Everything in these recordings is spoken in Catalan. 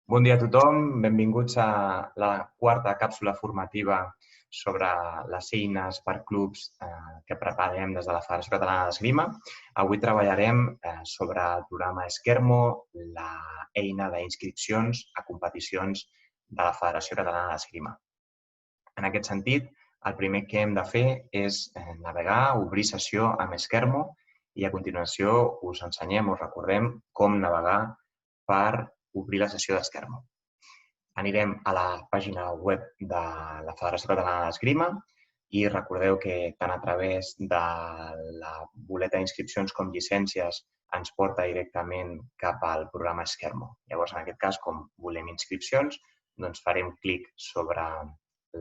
Bon dia a tothom, benvinguts a la quarta càpsula formativa sobre les eines per clubs que preparem des de la Federació Catalana d'Esgrima. Avui treballarem sobre el programa Esquermo, l'eina d'inscripcions a competicions de la Federació Catalana d'Esgrima. En aquest sentit, el primer que hem de fer és navegar, obrir sessió amb Esquermo i a continuació us ensenyem, us recordem com navegar per obrir la sessió d'Esquermo. Anirem a la pàgina web de la Federació Catalana d'Esgrima i recordeu que tant a través de la boleta d'inscripcions com llicències ens porta directament cap al programa Esquermo. Llavors, en aquest cas, com volem inscripcions, doncs farem clic sobre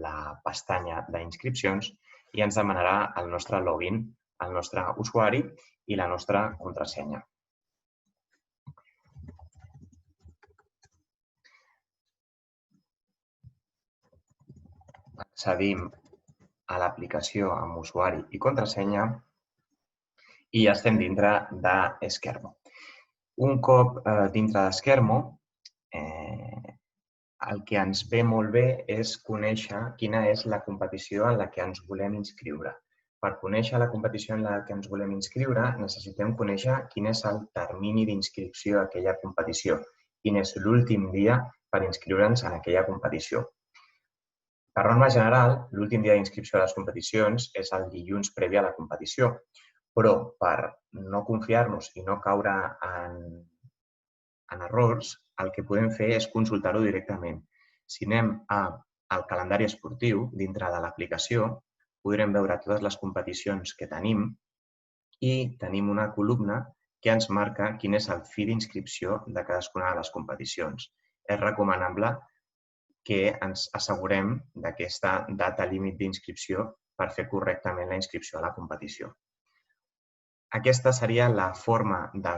la pestanya d'inscripcions i ens demanarà el nostre login, el nostre usuari i la nostra contrasenya. Accedim a l'aplicació amb usuari i contrasenya i ja estem dintre d'Esquermo. Un cop dintre d'Esquermo, el que ens ve molt bé és conèixer quina és la competició en la que ens volem inscriure. Per conèixer la competició en la que ens volem inscriure, necessitem conèixer quin és el termini d'inscripció a aquella competició, quin és l'últim dia per inscriure'ns en aquella competició. Per norma general, l'últim dia d'inscripció a les competicions és el dilluns previ a la competició, però per no confiar-nos i no caure en errors, el que podem fer és consultar-ho directament. Si anem al calendari esportiu dintre de l'aplicació, podrem veure totes les competicions que tenim i tenim una columna que ens marca quin és el fi d'inscripció de cadascuna de les competicions. És recomanable que ens assegurem d'aquesta data límit d'inscripció per fer correctament la inscripció a la competició. Aquesta seria la forma de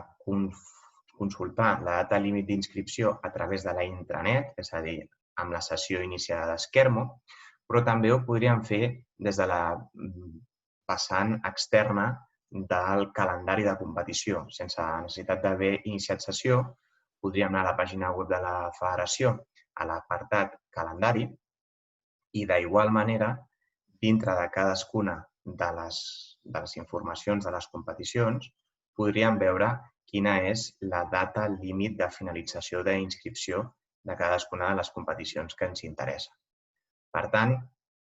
consultar la data límit d'inscripció a través de la intranet, és a dir, amb la sessió iniciada d'Esquermo, però també ho podríem fer des de la vessant externa del calendari de competició. Sense necessitat d'haver iniciat sessió, podríem anar a la pàgina web de la Federació, a l'apartat calendari i d'igual manera, dintre de cadascuna de les informacions de les competicions, podríem veure quina és la data límit de finalització d'inscripció de cadascuna de les competicions que ens interessa. Per tant,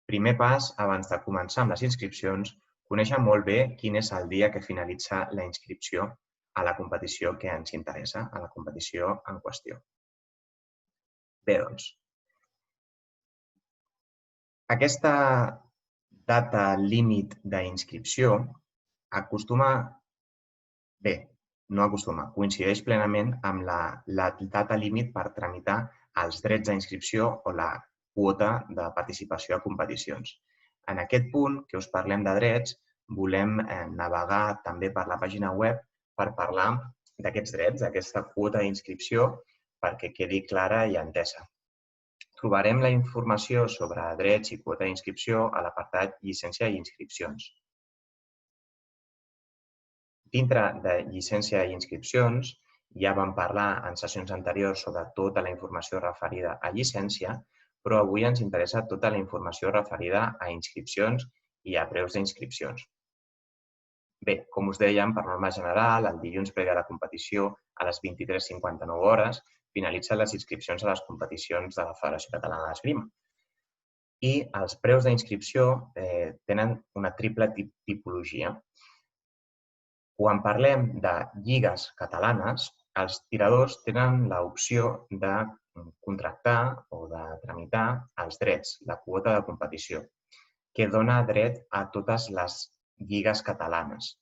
primer pas, abans de començar amb les inscripcions, conèixer molt bé quin és el dia que finalitza la inscripció a la competició que ens interessa, a la competició en qüestió. Bé, doncs, aquesta data límit d'inscripció coincideix plenament amb la data límit per tramitar els drets d'inscripció o la quota de participació a competicions. En aquest punt, que us parlem de drets, volem navegar també per la pàgina web per parlar d'aquests drets, d'aquesta quota d'inscripció, perquè quedi clara i entesa. Trobarem la informació sobre drets i quota d'inscripció a l'apartat llicència i inscripcions. Dintre de llicència i inscripcions, ja vam parlar en sessions anteriors sobre tota la informació referida a llicència, però avui ens interessa tota la informació referida a inscripcions i a preus d'inscripcions. Bé, com us dèiem, per norma general, el dilluns previ a la competició, a les 23:59 hores, finalitzen les inscripcions a les competicions de la Federació Catalana d'Esgrima. I els preus d'inscripció tenen una triple tipologia. Quan parlem de lligues catalanes, els tiradors tenen l'opció de contractar o de tramitar els drets, la quota de competició, que dona dret a totes les lligues catalanes.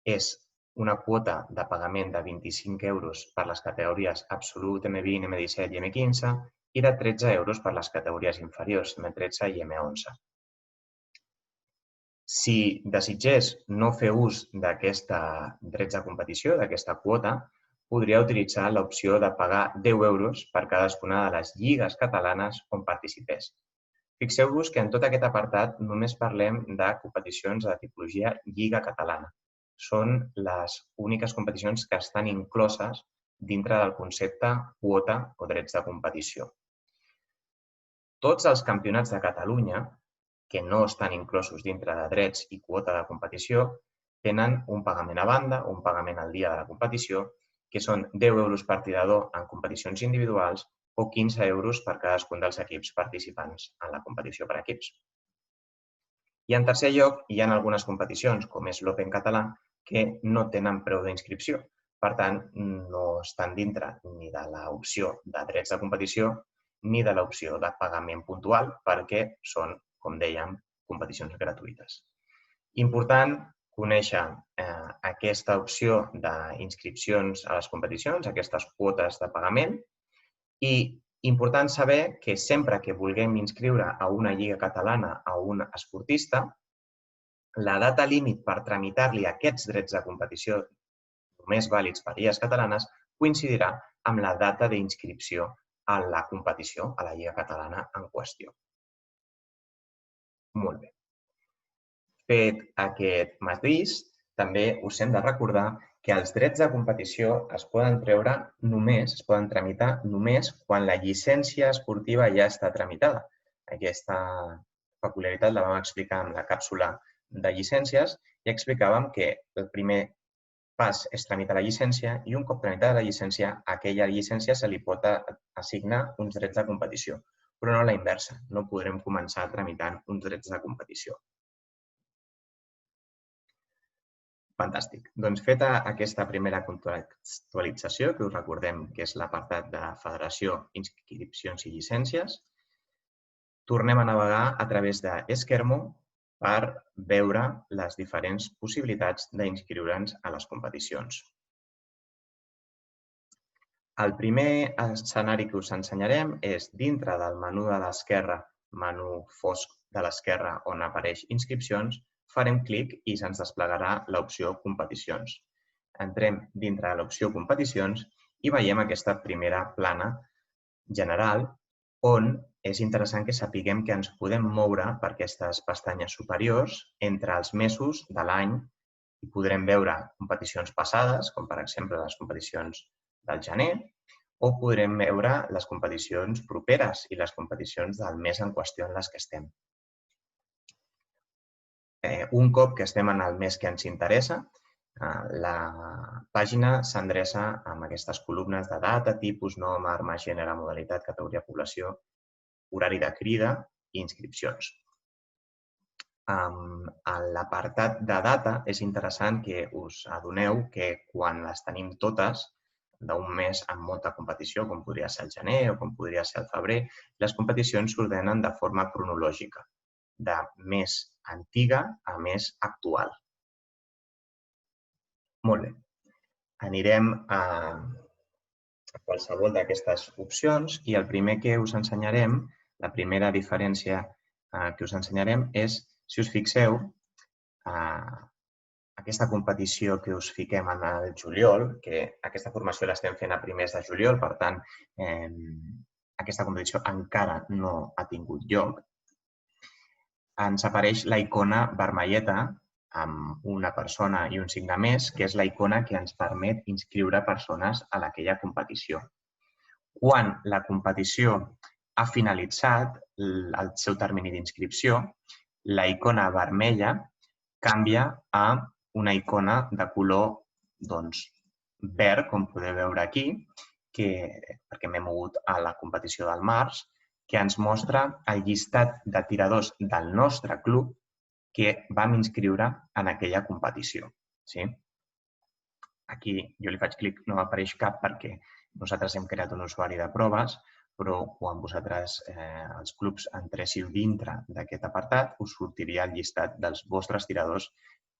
És una quota de pagament de 25 euros per les categories Absolut, M20, M17 i M15 i de 13 euros per les categories inferiors, M13 i M11. Si desitgés no fer ús d'aquests drets de competició, d'aquesta quota, podria utilitzar l'opció de pagar 10 euros per cadascuna de les lligues catalanes on participés. Fixeu-vos que en tot aquest apartat només parlem de competicions de tipologia Lliga Catalana. Són les úniques competicions que estan incloses dintre del concepte quota o drets de competició. Tots els campionats de Catalunya, que no estan inclosos dintre de drets i quota de competició, tenen un pagament a banda o un pagament al dia de la competició, que són 10 euros per tirador en competicions individuals o 15 euros per cadascun dels equips participants en la competició per equips. I en tercer lloc, hi ha algunes competicions, com és l'Open català, que no tenen preu d'inscripció. Per tant, no estan dintre ni de l'opció de drets de competició ni de l'opció de pagament puntual perquè són, com dèiem, competicions gratuïtes. Important conèixer aquesta opció d'inscripcions a les competicions, aquestes quotes de pagament, i important saber que sempre que vulguem inscriure a una lliga catalana a un esportista, la data límit per tramitar-li aquests drets de competició només vàlids per lligues catalanes coincidirà amb la data d'inscripció a la competició, a la lliga catalana en qüestió. Molt bé. Fet aquest matís, també us hem de recordar que els drets de competició es poden tramitar només quan la llicència esportiva ja està tramitada. Aquesta peculiaritat la vam explicar en la càpsula de llicències i explicàvem que el primer pas és tramitar la llicència i un cop tramitada la llicència, a aquella llicència se li pot assignar uns drets de competició, però no a la inversa. No podrem començar tramitant uns drets de competició. Fantàstic. Doncs feta aquesta primera contextualització, que us recordem que és l'apartat de Federació, Inscripcions i Llicències, tornem a navegar a través d'Esquermo per veure les diferents possibilitats d'inscriure'ns a les competicions. El primer escenari que us ensenyarem és dintre del menú de l'esquerra, menú fosc de l'esquerra on apareix inscripcions, farem clic i se'ns desplegarà l'opció competicions. Entrem dintre de l'opció competicions i veiem aquesta primera plana general on és interessant que sapiguem que ens podem moure per aquestes pestanyes superiors entre els mesos de l'any i podrem veure competicions passades, com per exemple les competicions del gener, o podrem veure les competicions properes i les competicions del mes en qüestió en les que estem. Un cop que estem en el mes que ens interessa, la pàgina s'endreça amb aquestes columnes de data, tipus, nom, arma, gènere, modalitat, categoria, població, horari de crida i inscripcions. A l'apartat de data és interessant que us adoneu que quan les tenim totes, d'un mes amb molta competició, com podria ser el gener o com podria ser el febrer, les competicions s'ordenen de forma cronològica, de més antiga a més actual. Molt bé. Anirem a qualsevol d'aquestes opcions i el primer que us ensenyarem, la primera diferència que us ensenyarem és, si us fixeu, aquesta competició que us fiquem en el juliol, que aquesta formació l'estem fent a primers de juliol, per tant, aquesta competició encara no ha tingut lloc, ens apareix la icona vermelleta amb una persona i un signe més, que és la icona que ens permet inscriure persones a aquella competició. Quan la competició ha finalitzat el seu termini d'inscripció, la icona vermella canvia a una icona de color verd, com podeu veure aquí, perquè m'he mogut a la competició del març, que ens mostra el llistat de tiradors del nostre club que vam inscriure en aquella competició. Aquí jo li faig clic, no m'apareix cap perquè nosaltres hem creat un usuari de proves, però quan vosaltres, els clubs, entréssiu dintre d'aquest apartat, us sortiria el llistat dels vostres tiradors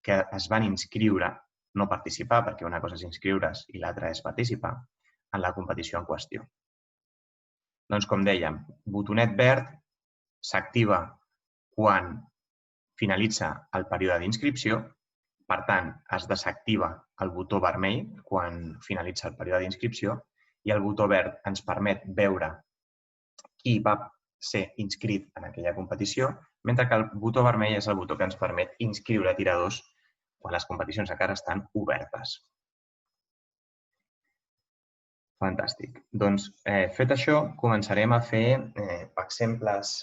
que es van inscriure, no participar, perquè una cosa és inscriure's i l'altra és participar, en la competició en qüestió. Doncs, com dèiem, botonet verd s'activa quan finalitza el període d'inscripció, per tant, es desactiva el botó vermell quan finalitza el període d'inscripció i el botó verd ens permet veure qui va ser inscrit en aquella competició, mentre que el botó vermell és el botó que ens permet inscriure tiradors quan les competicions encara estan obertes. Fantàstic. Doncs, fet això, començarem a fer exemples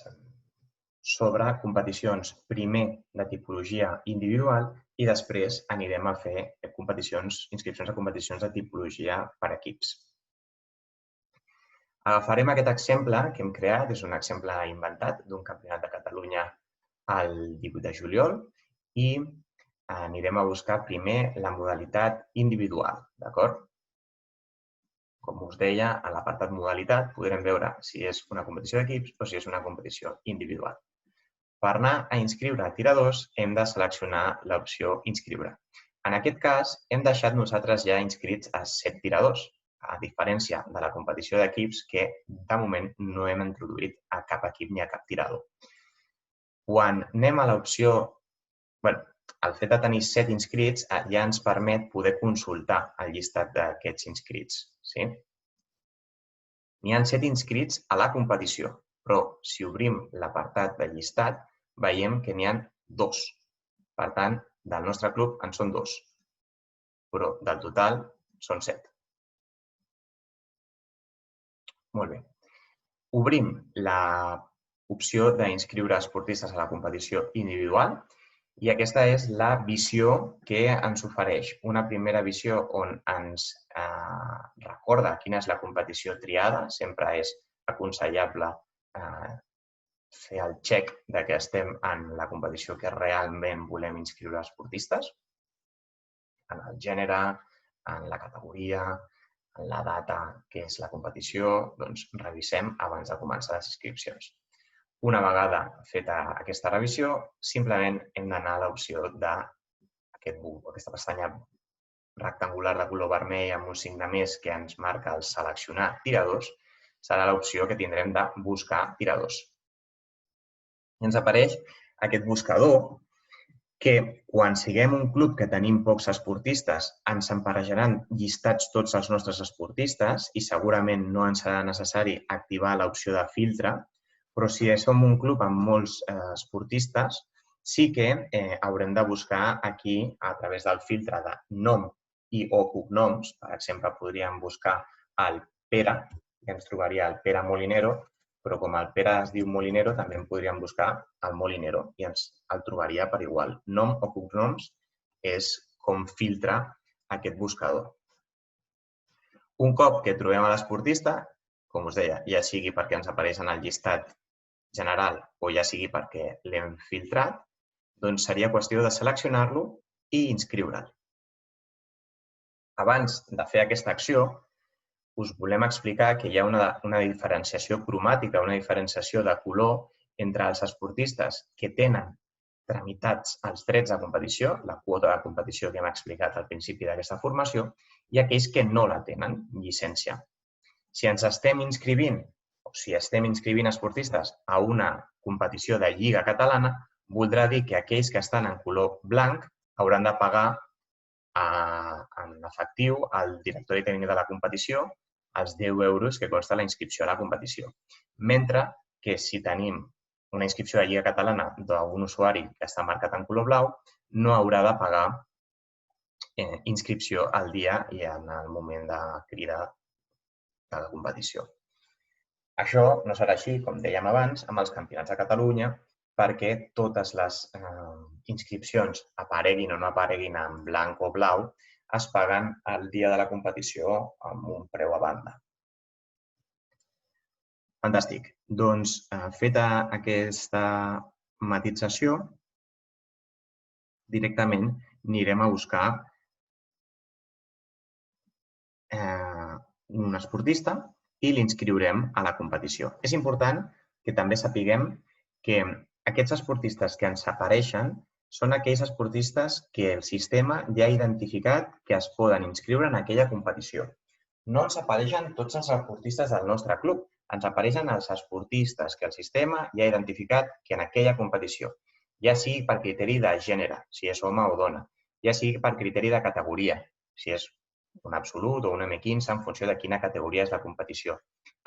sobre competicions primer de tipologia individual i després anirem a fer inscripcions a competicions de tipologia per equips. Agafarem aquest exemple que hem creat, és un exemple inventat d'un campionat de Catalunya el 18 de juliol i anirem a buscar primer la modalitat individual, d'acord? Com us deia, a l'apartat modalitat podrem veure si és una competició d'equips o si és una competició individual. Per anar a inscriure tiradors hem de seleccionar l'opció inscriure. En aquest cas, hem deixat nosaltres ja inscrits a 7 tiradors, a diferència de la competició d'equips que de moment no hem introduït a cap equip ni a cap tirador. Quan anem a l'opció, el fet de tenir 7 inscrits ja ens permet poder consultar el llistat d'aquests inscrits. N'hi ha 7 inscrits a la competició, però si obrim l'apartat de llistat, veiem que n'hi ha 2. Per tant, del nostre club en són 2, però del total són 7. Molt bé. Obrim l'opció d'inscriure esportistes a la competició individual i aquesta és la visió que ens ofereix. Una primera visió on ens recorda quina és la competició triada. Sempre és aconsellable fer el check que estem en la competició que realment volem inscriure esportistes, en el gènere, en la categoria, en la data que és la competició, doncs revisem abans de començar les inscripcions. Una vegada feta aquesta revisió, simplement hem d'anar a l'opció d'aquesta pestanya rectangular de color vermell amb un signe més que ens marca el seleccionar tiradors, serà l'opció que tindrem de buscar tiradors. I ens apareix aquest buscador que quan siguem un club que tenim pocs esportistes ens emparejaran llistats tots els nostres esportistes i segurament no ens serà necessari activar l'opció de filtre, però si som un club amb molts esportistes, sí que haurem de buscar aquí a través del filtre de nom i o cognoms. Per exemple, podríem buscar el Pere, que ens trobaria el Pere Molinero, però com el Pere es diu Molinero, també en podríem buscar el Molinero i ens el trobaria per igual. Nom o cognoms és com filtra aquest buscador. Un cop que trobem a l'esportista, com us deia, ja sigui perquè ens apareix en el llistat general o ja sigui perquè l'hem filtrat, doncs seria qüestió de seleccionar-lo i inscriure'l. Abans de fer aquesta acció, us volem explicar que hi ha una diferenciació cromàtica, una diferenciació de color entre els esportistes que tenen tramitats els drets de competició, la quota de competició que hem explicat al principi d'aquesta formació, i aquells que no la tenen, llicència. Si ens estem inscrivint o si estem inscrivint esportistes a una competició de Lliga Catalana, voldrà dir que aquells que estan en color blanc hauran de pagar en efectiu al directori tècnic de la competició els 10 euros que costa la inscripció a la competició. Mentre que si tenim una inscripció de Lliga Catalana d'un usuari que està marcat en color blau, no haurà de pagar inscripció al dia i en el moment de crida de la competició. Això no serà així, com dèiem abans, amb els campionats de Catalunya, perquè totes les inscripcions apareguin o no apareguin en blanc o blau, es paguen el dia de la competició amb un preu a banda. Fantàstic. Doncs, feta aquesta matització, directament anirem a buscar un esportista i l'inscriurem a la competició. És important que també sapiguem que aquests esportistes que ens apareixen són aquells esportistes que el sistema ja ha identificat que es poden inscriure en aquella competició. No ens apareixen tots els esportistes del nostre club, ens apareixen els esportistes que el sistema ja ha identificat que en aquella competició, ja sigui per criteri de gènere, si és home o dona, ja sigui per criteri de categoria, si és un absolut o un M15 en funció de quina categoria és la competició.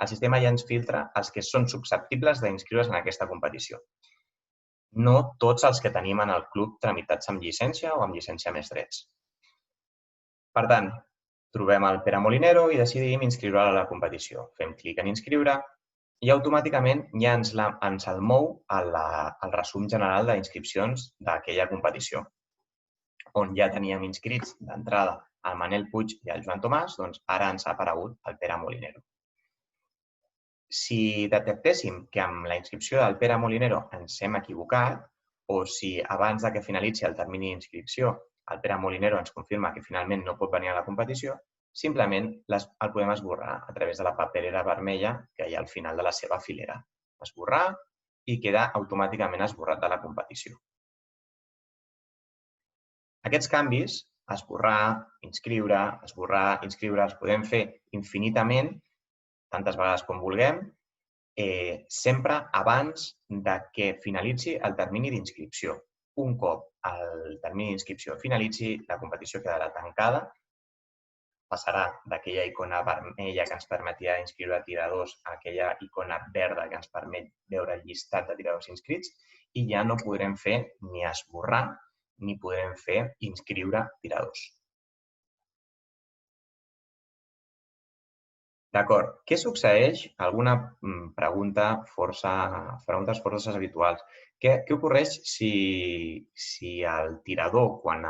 El sistema ja ens filtra els que són susceptibles d'inscriure's en aquesta competició. No tots els que tenim en el club tramitats amb llicència o amb llicència més drets. Per tant, Trobem el Pere Molinero i decidim inscriure a la competició. Fem clic en inscriure i automàticament ja ens el mou al resum general d'inscripcions d'aquella competició, on ja teníem inscrits d'entrada el Manel Puig i el Joan Tomàs, doncs ara ens ha aparegut el Pere Molinero. Si detectéssim que amb la inscripció del Pere Molinero ens hem equivocat, o si abans que finalitzi el termini d'inscripció el Pere Molinero ens confirma que finalment no pot venir a la competició, simplement el podem esborrar a través de la paperera vermella que hi ha al final de la seva filera. Esborrar i queda automàticament esborrat de la competició. Aquests canvis, esborrar, inscriure, els podem fer infinitament, tantes vegades com vulguem, sempre abans que finalitzi el termini d'inscripció. Un cop el termini d'inscripció finalitzi, la competició quedarà tancada, passarà d'aquella icona vermella que ens permetia inscriure tiradors a aquella icona verda que ens permet veure el llistat de tiradors inscrits i ja no podrem fer ni esborrar ni podrem fer inscriure tiradors. D'acord. Què succeeix? Alguna preguntes força habituals. Què ocorreix si el tirador, quan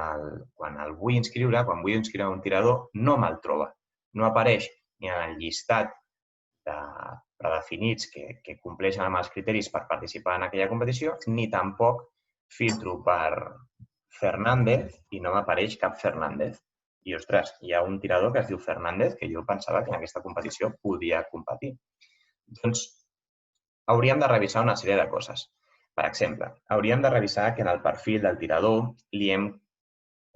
vull inscriure un tirador, no me'l troba? No apareix ni en el llistat de predefinits que compleixen amb els criteris per participar en aquella competició, ni tampoc filtro per Fernández i no m'apareix cap Fernández. I, ostres, hi ha un tirador que es diu Fernández que jo pensava que en aquesta competició podia competir. Doncs hauríem de revisar una sèrie de coses. Per exemple, hauríem de revisar que en el perfil del tirador li hem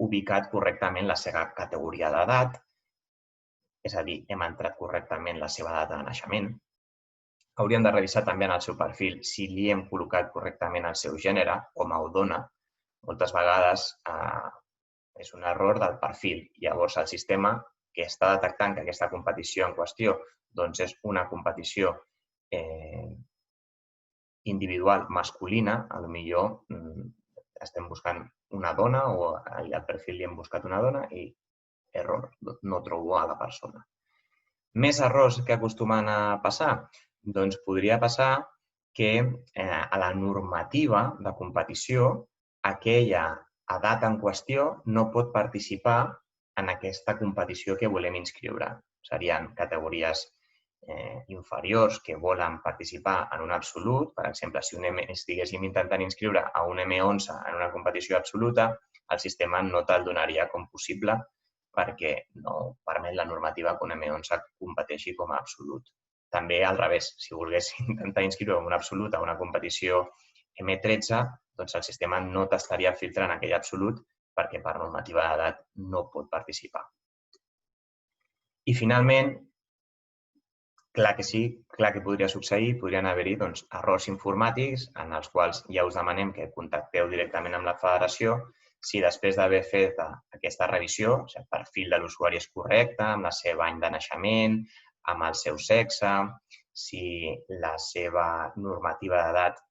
ubicat correctament la seva categoria d'edat, és a dir, hem entrat correctament la seva data de naixement. Hauríem de revisar també en el seu perfil si li hem col·locat correctament el seu gènere, home o dona. Moltes vegades és un error del perfil. Llavors, el sistema que està detectant que aquesta competició en qüestió és una competició individual masculina, potser estem buscant una dona o al perfil li hem buscat una dona i error, no trobo a la persona. Més errors que acostumen a passar? Doncs podria passar que a la normativa de competició aquella edat en qüestió no pot participar en aquesta competició que volem inscriure. Serien categories inferiors que volen participar en un absolut. Per exemple, si estiguéssim intentant inscriure a un M11 en una competició absoluta, el sistema no te'l donaria com possible perquè no permet la normativa que un M11 competeixi com a absolut. També al revés, si volgués intentar inscriure en un absolut a una competició M13, doncs el sistema no t'estaria filtrant aquell absolut perquè per normativa d'edat no pot participar. I finalment, clar que sí, clar que podria succeir, podrien haver-hi errors informàtics en els quals ja us demanem que contacteu directament amb la federació si després d'haver fet aquesta revisió, el perfil de l'usuari és correcte, amb el seu any de naixement, amb el seu sexe, si la seva normativa d'edat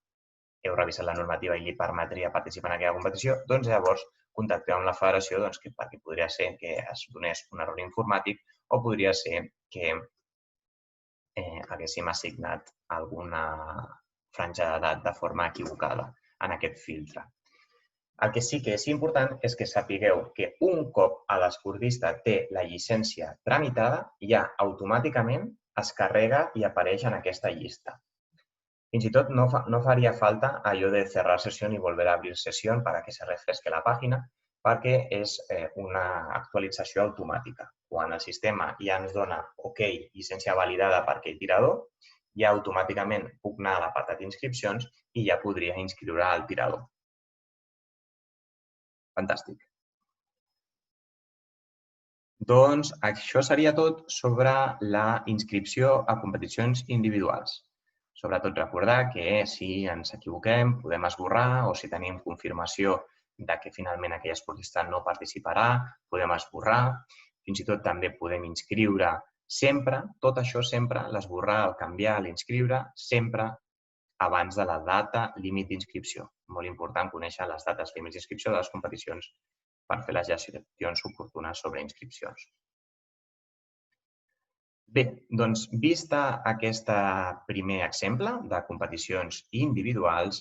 heu revisat la normativa i li permetria participar en aquella competició, doncs llavors contacteu amb la federació perquè podria ser que es donés un error informàtic o podria ser que haguéssim assignat alguna franja d'edat de forma equivocada en aquest filtre. El que sí que és important és que sapigueu que un cop l'esportista té la llicència tramitada, ja automàticament es carrega i apareix en aquesta llista. Fins i tot no faria falta allò de cerrar sesión y volver a abrir sesión para que se refresque la pàgina, perquè és una actualització automàtica. Quan el sistema ja ens dona OK, llicència validada per aquell tirador, ja automàticament puc anar a l'apartat d'inscripcions i ja podria inscriure el tirador. Fantàstic. Doncs això seria tot sobre la inscripció a competicions individuals. Sobretot recordar que si ens equivoquem podem esborrar o si tenim confirmació que finalment aquell esportista no participarà, podem esborrar. Fins i tot també podem inscriure sempre, tot això sempre, l'esborrar, el canviar, l'inscriure, sempre abans de la data límit d'inscripció. Molt important conèixer les dates límits d'inscripció de les competicions per fer les gestions oportunes sobre inscripcions. Bé, doncs vista aquest primer exemple de competicions individuals,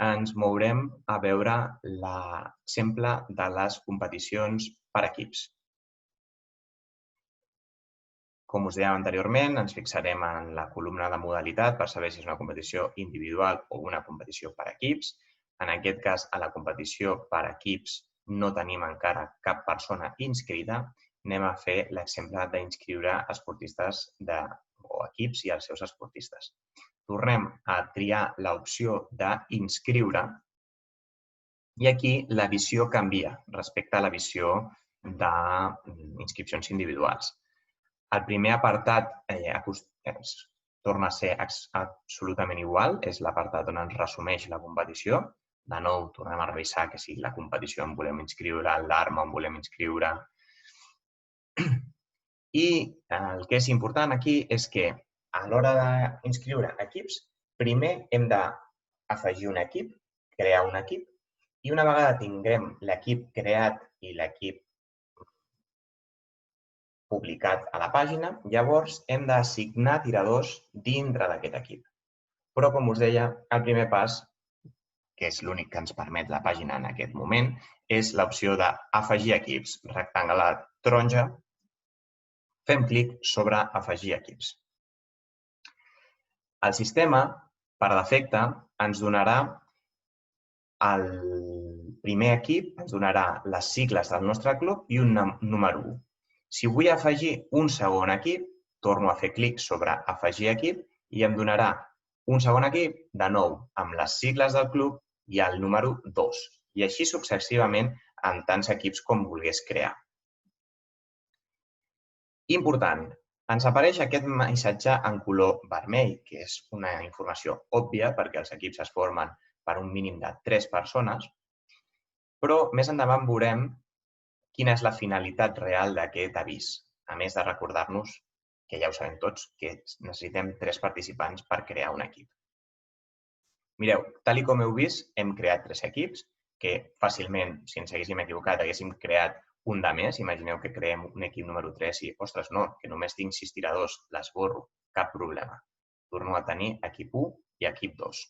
ens mourem a veure l'exemple de les competicions per equips. Com us dèiem anteriorment, ens fixarem en la columna de modalitat per saber si és una competició individual o una competició per equips. En aquest cas, a la competició per equips no tenim encara cap persona inscrita. Anem a fer l'exemple d'inscriure esportistes o equips i els seus esportistes. Tornem a triar l'opció d'inscriure i aquí la visió canvia respecte a la visió d'inscripcions individuals. El primer apartat torna a ser absolutament igual, és l'apartat on ens resumeix la competició. De nou, tornem a revisar que si la competició en volem inscriure, l'arma en volem inscriure. I el que és important aquí és que a l'hora d'inscriure equips, primer hem d'afegir un equip, crear un equip, i una vegada tinguem l'equip creat i l'equip publicat a la pàgina, llavors hem d'assignar tiradors dintre d'aquest equip. Però, com us deia, el primer pas, que és l'únic que ens permet la pàgina en aquest moment, és l'opció d'afegir equips. Rectangle taronja, fem clic sobre afegir equips. El sistema, per defecte, ens donarà el primer equip, ens donarà les sigles del nostre club i un número 1. Si vull afegir un segon equip, torno a fer clic sobre afegir equip i em donarà un segon equip, de nou, amb les sigles del club i el número 2. I així successivament amb tants equips com volgués crear. Important, ens apareix aquest missatge en color vermell, que és una informació òbvia perquè els equips es formen per un mínim de 3 persones, però més endavant veurem quina és la finalitat real d'aquest avís, a més de recordar-nos, que ja ho sabem tots, que necessitem 3 participants per crear un equip. Mireu, tal com heu vist, hem creat 3 equips, que fàcilment, si ens haguéssim equivocat, haguéssim creat un de més. Imagineu que creem un equip número 3 i, ostres, no, que només tinc 6 tiradors, l'esborro, cap problema. Torno a tenir equip 1 i equip 2.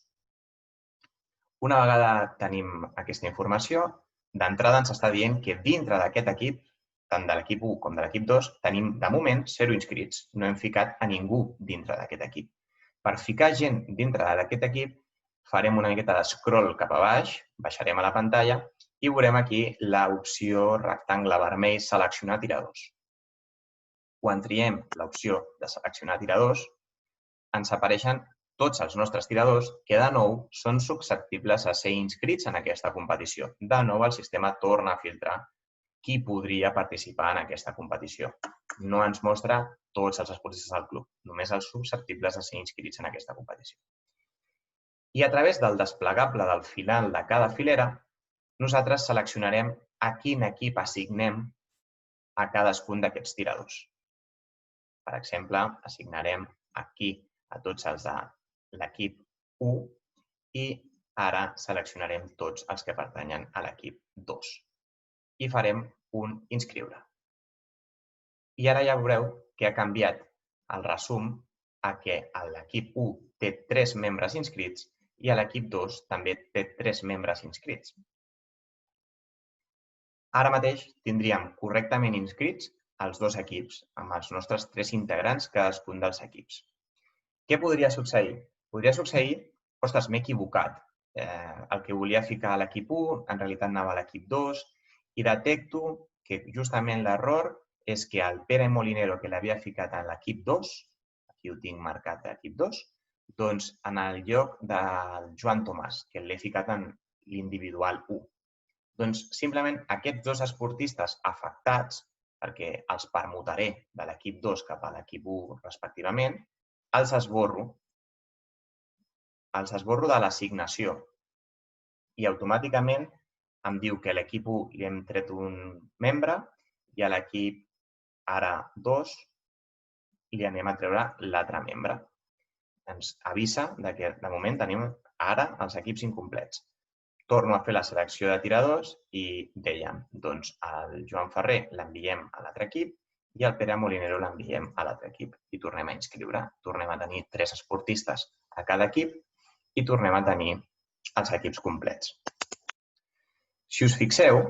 Una vegada tenim aquesta informació, d'entrada ens està dient que dintre d'aquest equip, tant de l'equip 1 com de l'equip 2, tenim de moment 0 inscrits. No hem ficat a ningú dintre d'aquest equip. Per ficar gent dintre d'aquest equip, farem una miqueta de scroll cap a baix, baixarem a la pantalla i veurem aquí l'opció rectangle vermell seleccionar tiradors. Quan triem l'opció de seleccionar tiradors, ens apareixen tots els nostres tiradors que, de nou, són susceptibles a ser inscrits en aquesta competició. De nou, el sistema torna a filtrar qui podria participar en aquesta competició. No ens mostra tots els esportistes del club, només els susceptibles a ser inscrits en aquesta competició. I a través del desplegable del final de cada filera, nosaltres seleccionarem a quin equip assignem a cadascun d'aquests tiradors. Per exemple, assignarem aquí a tots els de l'equip 1 i ara seleccionarem tots els que pertanyen a l'equip 2 i farem un inscriure. I ara ja veureu que ha canviat el resum a que l'equip 1 té 3 membres inscrits i l'equip 2 també té 3 membres inscrits. Ara mateix tindríem correctament inscrits els 2 equips, amb els nostres 3 integrants cadascun dels equips. Què podria succeir? Podria succeir, ostres, m'he equivocat. El que volia ficar a l'equip 1, en realitat anava a l'equip 2, i detecto que justament l'error és que el Pere Molinero, que l'havia ficat en l'equip 2, aquí ho tinc marcat l'equip 2, doncs en el lloc del Joan Tomàs, que l'he ficat en l'individual 1. Doncs simplement aquests 2 esportistes afectats, perquè els permutaré de l'equip 2 cap a l'equip 1 respectivament, els esborro de l'assignació i automàticament em diu que a l'equip 1 li hem tret un membre i a l'equip ara 2 li anem a treure l'altre membre. Ens avisa que de moment tenim ara els equips incomplets. Torno a fer la selecció de tiradors i dèiem, doncs el Joan Ferrer l'enviem a l'altre equip i el Pere Molinero l'enviem a l'altre equip i tornem a inscriure. Tornem a tenir 3 esportistes a cada equip i tornem a tenir els equips complets. Si us fixeu,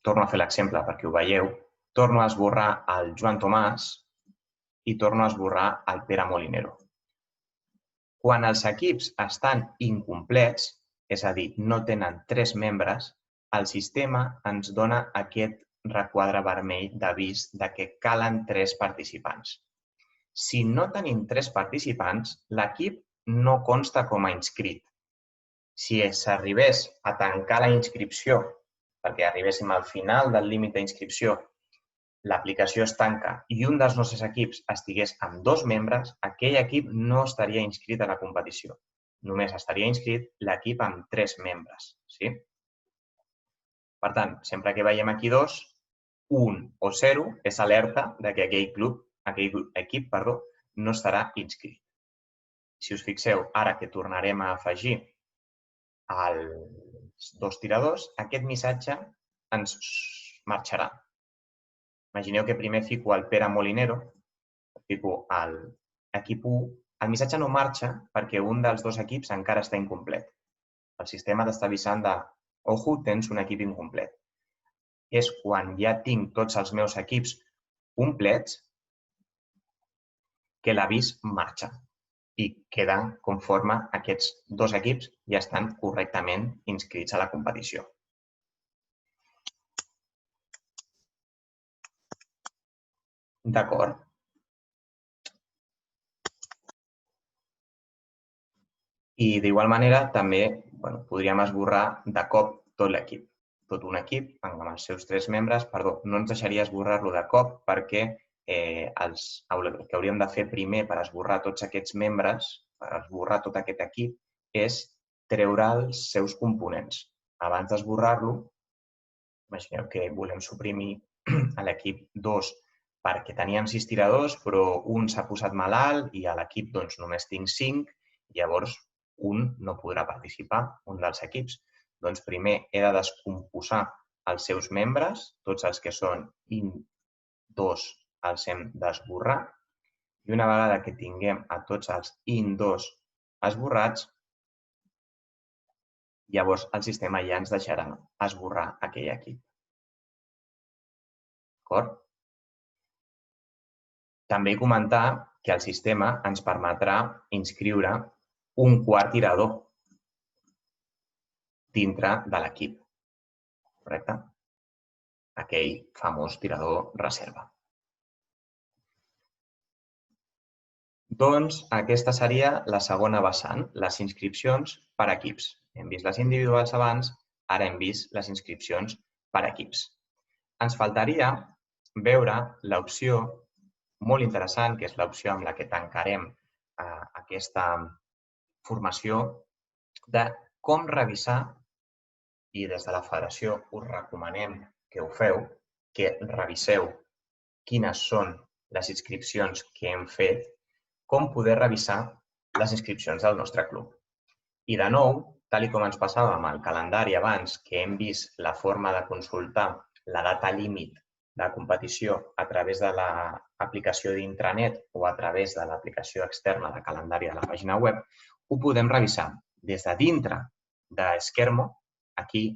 torno a fer l'exemple perquè ho veieu, torno a esborrar el Joan Tomàs i torno a esborrar el Pere Molinero. Quan els equips estan incomplets, és a dir, no tenen 3 membres, el sistema ens dona aquest requadre vermell d'avís que calen 3 participants. Si no tenim 3 participants, l'equip no consta com a inscrit. Si s'arribés a tancar la inscripció, perquè arribéssim al final del límit d'inscripció, l'aplicació es tanca i un dels nostres equips estigués amb 2 membres, aquell equip no estaria inscrit a la competició. Només estaria inscrit l'equip amb 3 membres. Per tant, sempre que veiem aquí 2, 1 o 0 és alerta que aquell equip no estarà inscrit. Si us fixeu, ara que tornarem a afegir els 2 tiradors, aquest missatge ens marxarà. Imagineu que primer fico el Pere Molinero, fico l'equip 1, el missatge no marxa perquè un dels 2 equips encara està incomplet. El sistema t'està avisant de «Ojo, tens un equip incomplet». És quan ja tinc tots els meus equips complets que l'avís marxa i queda conforme aquests 2 equips ja estan correctament inscrits a la competició. D'acord? I d'igual manera també podríem esborrar de cop tot l'equip. Tot un equip amb els seus 3 membres, no ens deixaria esborrar-lo de cop perquè el que hauríem de fer primer per esborrar tots aquests membres, per esborrar tot aquest equip, és treure els seus components. Abans d'esborrar-lo, imagineu que volem suprimir l'equip 2 perquè teníem 6 tiradors, però un s'ha posat malalt i a l'equip només tinc 5, llavors un no podrà participar, un dels equips. Doncs primer he de descomposar els seus membres, tots els que són IN2 els hem d'esborrar i una vegada que tinguem a tots els IN2 esborrats, llavors el sistema ja ens deixarà esborrar aquell equip. D'acord? També comentar que el sistema ens permetrà inscriure un quart tirador dintre de l'equip. Correcte? Aquell famós tirador reserva. Doncs aquesta seria la segona vessant, les inscripcions per equips. Hem vist les individuals abans, ara hem vist les inscripcions per equips. Ens faltaria veure l'opció molt interessant, que és l'opció amb la que tancarem aquesta formació, de com revisar, i des de la federació us recomanem que ho feu, que reviseu quines són les inscripcions que hem fet, com poder revisar les inscripcions del nostre club. I de nou, tal com ens passava amb el calendari abans, que hem vist la forma de consultar la data límit de competició a través de l'aplicació d'intranet o a través de l'aplicació externa de calendari de la pàgina web, ho podem revisar des de dintre d'Esquermo. Aquí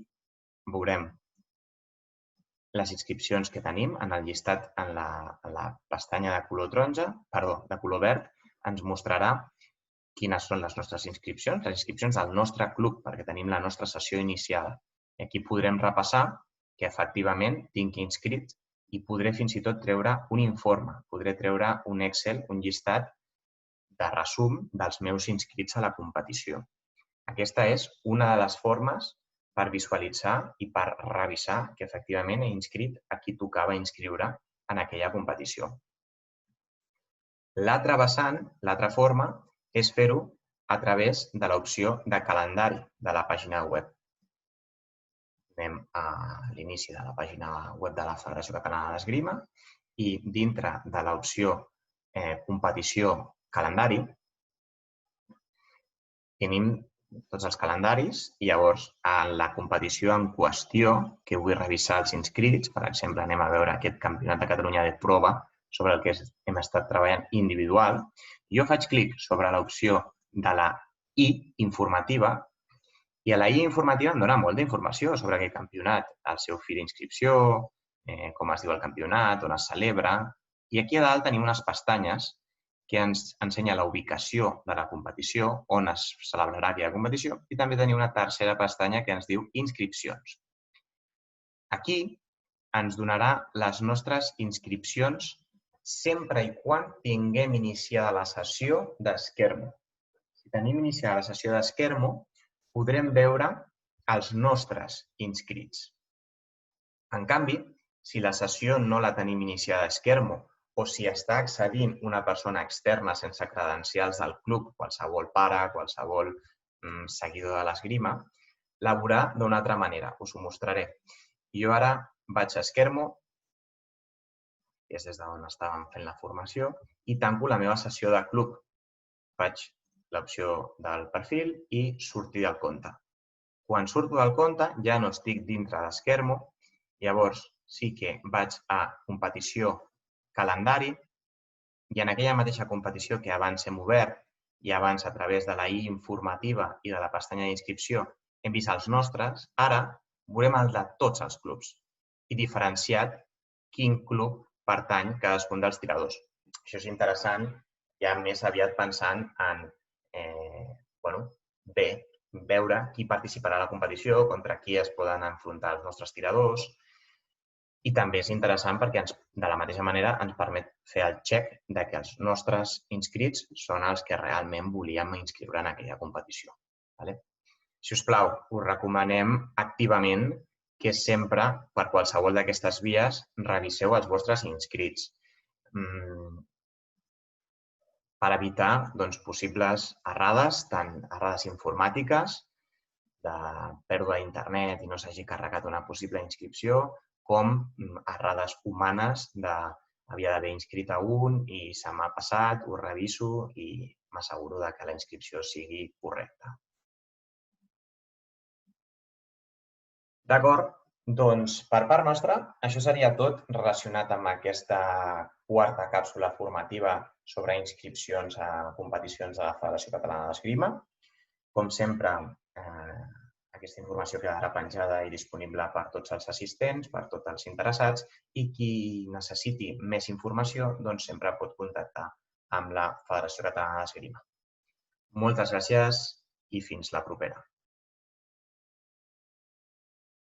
veurem les inscripcions que tenim en el llistat en la pestanya de color verd, ens mostrarà quines són les nostres inscripcions, les inscripcions del nostre club, perquè tenim la nostra sessió iniciada. Aquí podrem repassar que efectivament tinc inscrit i podré fins i tot treure un informe, podré treure un Excel, un llistat de resum dels meus inscrits a la competició. Aquesta és una de les formes per visualitzar i per revisar que efectivament he inscrit a qui tocava inscriure en aquella competició. L'altra vessant, l'altra forma, és fer-ho a través de l'opció de calendari de la pàgina web. Anem a l'inici de la pàgina web de la Federació Catalana d'Esgrima i dintre de l'opció competició calendari tenim tots els calendaris i llavors en la competició en qüestió que vull revisar els inscrits, per exemple, anem a veure aquest Campionat de Catalunya de prova sobre el que hem estat treballant individual, jo faig clic sobre l'opció de la I informativa i a la I informativa em dona molta informació sobre aquest campionat, el seu fi d'inscripció, com es diu el campionat, on es celebra. I aquí a dalt tenim unes pestanyes que ens ensenya la ubicació de la competició, on es celebrarà aquella competició, i també tenim una tercera pestanya que ens diu inscripcions. Aquí ens donarà les nostres inscripcions sempre i quan tinguem iniciada la sessió d'Esquermo. Si tenim iniciada la sessió d'Esquermo, podrem veure els nostres inscrits. En canvi, si la sessió no la tenim iniciada a Esquermo o si està accedint una persona externa sense credencials del club, qualsevol pare, qualsevol seguidor de l'esgrima, la veurà d'una altra manera. Us ho mostraré. Jo ara vaig a Esquermo, que és des d'on estàvem fent la formació, i tanco la meva sessió de club. Faig l'opció del perfil i sortir del compte. Quan surto del compte ja no estic dintre d'Esquermo, llavors sí que vaig a competició calendari i en aquella mateixa competició que abans hem obert i abans a través de la I informativa i de la pestanya d'inscripció hem vist els nostres, ara veurem el de tots els clubs i diferenciat quin club pertany cadascun dels tiradors. Això és interessant, ja més aviat pensant en veure qui participarà a la competició, contra qui es poden enfrontar els nostres tiradors. I també és interessant perquè de la mateixa manera ens permet fer el check de que els nostres inscrits són els que realment volíem inscriure en aquella competició. Si us plau, us recomanem activament que sempre, per qualsevol d'aquestes vies, reviseu els vostres inscrits per evitar possibles errades, tant errades informàtiques, de pèrdua d'internet i no s'hagi carregat una possible inscripció, com errades humanes de havia d'haver inscrit a un i se m'ha passat, ho reviso i m'asseguro que la inscripció sigui correcta. D'acord, doncs per part nostra això seria tot relacionat amb aquesta quarta càpsula formativa sobre inscripcions a competicions de la Federació Catalana d'Esgrima. Com sempre, aquesta informació quedarà penjada i disponible per tots els assistents, per tots els interessats, i qui necessiti més informació sempre pot contactar amb la Federació Catalana d'Esgrima. Moltes gràcies i fins la propera.